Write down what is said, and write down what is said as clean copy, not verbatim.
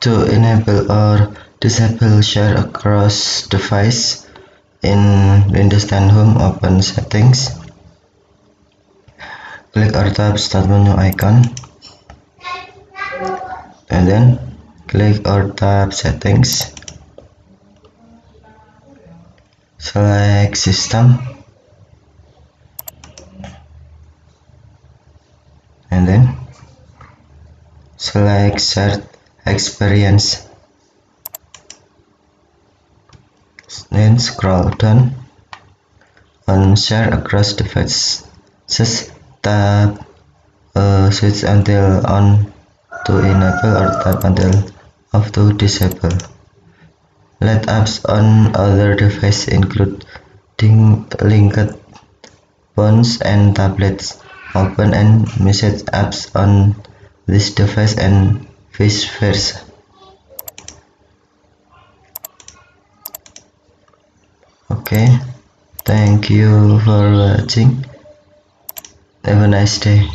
To enable or disable share across device in Windows 10 Home, open Settings, click or tap Start menu icon, and then click or tap Settings, select System, and then select Shared Experience. Then scroll down on Share across devices, tap switch until on to enable or tap until off to disable. Let apps on other devices including linked phones and tablets open and message apps on this device and vice versa. Okay, thank you for watching. Have a nice day.